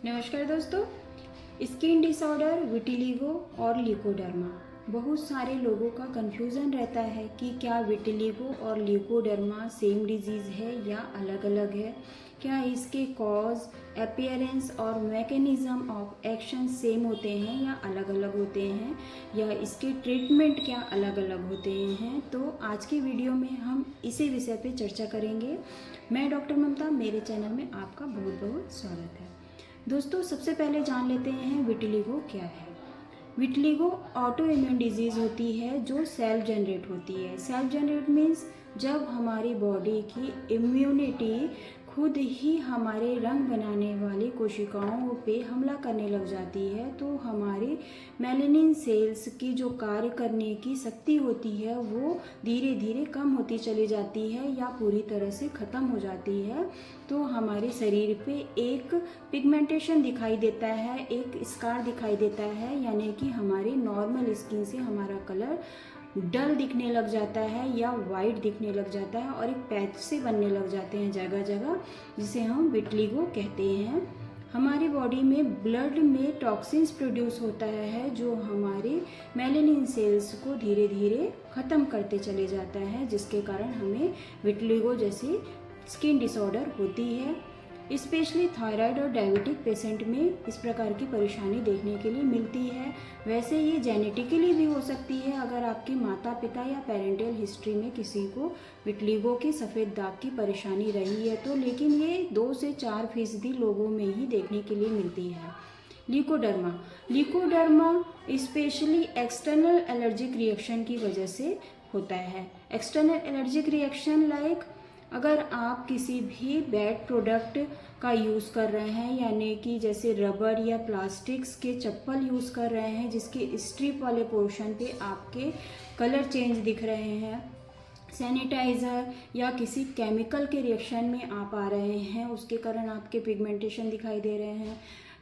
नमस्कार दोस्तों। Skin disorder, vitiligo और ल्यूकोडर्मा, बहुत सारे लोगों का कंफ्यूजन रहता है कि क्या विटिलिगो और ल्यूकोडर्मा सेम डिजीज़ है या अलग अलग है। क्या इसके कॉज, अपीयरेंस और मैकेनिज्म ऑफ एक्शन सेम होते हैं या अलग अलग होते हैं, या इसके ट्रीटमेंट क्या अलग अलग होते हैं। तो आज की वीडियो में हम इसी विषय पे चर्चा करेंगे। मैं डॉक्टर ममता, मेरे चैनल में आपका बहुत बहुत स्वागत है। दोस्तों, सबसे पहले जान लेते हैं विटिलिगो क्या है। विटिलिगो ऑटो इम्यून डिजीज़ होती है जो सेल्फ जनरेट होती है। सेल्फ जनरेट मीन्स जब हमारी बॉडी की इम्यूनिटी खुद ही हमारे रंग बनाने वाली कोशिकाओं पे हमला करने लग जाती है, तो हमारी मेलानिन सेल्स की जो कार्य करने की शक्ति होती है वो धीरे धीरे कम होती चली जाती है या पूरी तरह से ख़त्म हो जाती है। तो हमारे शरीर पे एक पिगमेंटेशन दिखाई देता है, एक स्कार दिखाई देता है, यानी कि हमारी नॉर्मल स्किन से हमारा कलर डल दिखने लग जाता है या वाइट दिखने लग जाता है और एक पैच से बनने लग जाते हैं जगह जगह, जिसे हम विटिलिगो कहते हैं। हमारी बॉडी में ब्लड में टॉक्सिन्स प्रोड्यूस होता है जो हमारे मेलानिन सेल्स को धीरे धीरे ख़त्म करते चले जाता है, जिसके कारण हमें विटिलिगो जैसी स्किन डिसऑर्डर होती है। स्पेशली थायराइड और डायबिटिक पेशेंट में इस प्रकार की परेशानी देखने के लिए मिलती है। वैसे ये जेनेटिकली भी हो सकती है, अगर आपके माता पिता या पेरेंटल हिस्ट्री में किसी को विटिलिगो की सफ़ेद दाग की परेशानी रही है तो, लेकिन ये 2 से 4% लोगों में ही देखने के लिए मिलती है। Leucoderma specially external allergic reaction की वजह से होता है। एक्सटर्नल एलर्जिक रिएक्शन लाइक अगर आप किसी भी बैड प्रोडक्ट का यूज़ कर रहे हैं, यानी कि जैसे रबर या प्लास्टिक्स के चप्पल यूज़ कर रहे हैं जिसके स्ट्रिप वाले पोर्शन पे आपके कलर चेंज दिख रहे हैं, सैनिटाइज़र या किसी केमिकल के रिएक्शन में आप आ रहे हैं, उसके कारण आपके पिगमेंटेशन दिखाई दे रहे हैं,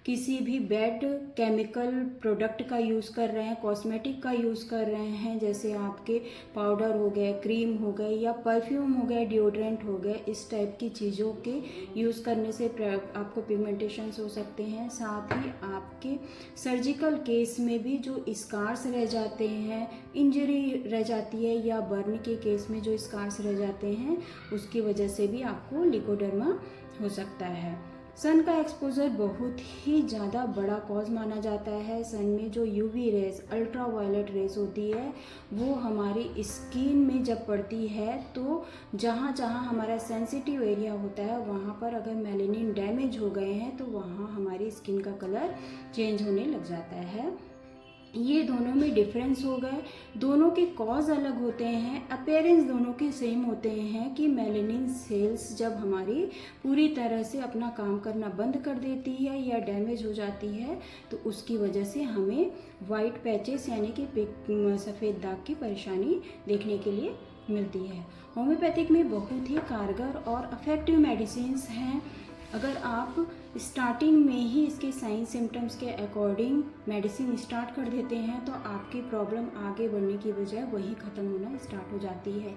किसी भी बैड केमिकल प्रोडक्ट का यूज़ कर रहे हैं, कॉस्मेटिक का यूज़ कर रहे हैं, जैसे आपके पाउडर हो गए, क्रीम हो गए या परफ्यूम हो गए, डिओड्रेंट हो गए, इस टाइप की चीज़ों के यूज़ करने से आपको पिगमेंटेशंस हो सकते हैं। साथ ही आपके सर्जिकल केस में भी जो स्कार्स रह जाते हैं, इंजरी रह जाती है या बर्न के केस में जो स्कार्स रह जाते हैं, उसकी वजह से भी आपको ल्यूकोडर्मा हो सकता है। सन का एक्सपोजर बहुत ही ज़्यादा बड़ा कॉज माना जाता है। सन में जो UV rays, ultra violet rays होती है, वो हमारी स्किन में जब पड़ती है तो जहाँ जहाँ हमारा सेंसिटिव एरिया होता है वहाँ पर अगर मेलानिन डैमेज हो गए हैं तो वहाँ हमारी स्किन का कलर चेंज होने लग जाता है। ये दोनों में डिफरेंस हो गए, दोनों के कॉज अलग होते हैं, अपीयरेंस दोनों के सेम होते हैं कि मेलानिन सेल्स जब हमारी पूरी तरह से अपना काम करना बंद कर देती है या डैमेज हो जाती है तो उसकी वजह से हमें वाइट पैचेस यानी कि सफ़ेद दाग की परेशानी देखने के लिए मिलती है। होम्योपैथिक में बहुत ही कारगर और इफेक्टिव मेडिसिन्स हैं। अगर आप स्टार्टिंग में ही इसके साइन सिम्टम्स के अकॉर्डिंग मेडिसिन स्टार्ट कर देते हैं तो आपकी प्रॉब्लम आगे बढ़ने की बजाय वही ख़त्म होना स्टार्ट हो जाती है।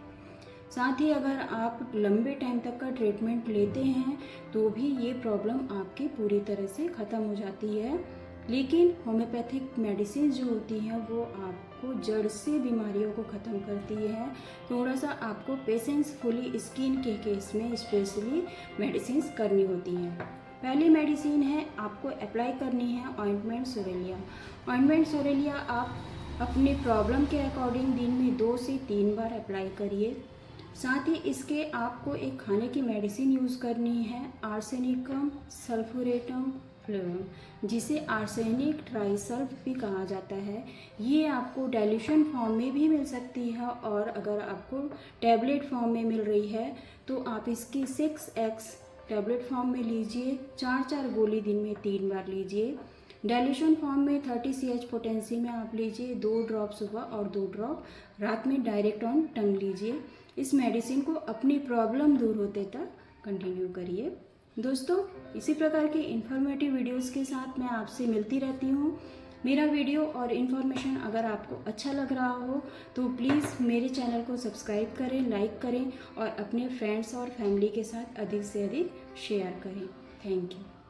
साथ ही अगर आप लंबे टाइम तक का ट्रीटमेंट लेते हैं तो भी ये प्रॉब्लम आपकी पूरी तरह से ख़त्म हो जाती है। लेकिन होम्योपैथिक मेडिसिन जो होती हैं वो आपको जड़ से बीमारियों को ख़त्म करती है। थोड़ा सा आपको पेशेंसफुली स्किन के केस में स्पेशली मेडिसिन करनी होती हैं। पहली मेडिसिन है, आपको अप्लाई करनी है ऑइंटमेंट सोरेलिया। ऑइंटमेंट सोरेलिया आप अपनी प्रॉब्लम के अकॉर्डिंग दिन में 2 से 3 बार अप्लाई करिए। साथ ही इसके आपको एक खाने की मेडिसिन यूज़ करनी है, आर्सेनिकम सल्फोरेटम फ्लेवम, जिसे आर्सेनिक ट्राइसल्फ भी कहा जाता है। ये आपको डाइल्यूशन फॉर्म में भी मिल सकती है और अगर आपको टैबलेट फॉर्म में मिल रही है तो आप इसकी 6x टैबलेट फॉर्म में लीजिए, 4 गोली दिन में 3 बार लीजिए। डाइल्यूशन फॉर्म में 30 CH पोटेंसी में आप लीजिए, 2 ड्रॉप सुबह और 2 ड्रॉप रात में डायरेक्ट ऑन टंग लीजिए। इस मेडिसिन को अपनी प्रॉब्लम दूर होते तक कंटिन्यू करिए। दोस्तों, इसी प्रकार के इन्फॉर्मेटिव वीडियोस के साथ मैं आपसे मिलती रहती हूँ। मेरा वीडियो और इन्फॉर्मेशन अगर आपको अच्छा लग रहा हो तो प्लीज़ मेरे चैनल को सब्सक्राइब करें, लाइक करें और अपने फ्रेंड्स और फैमिली के साथ अधिक से अधिक शेयर करें। Thank you.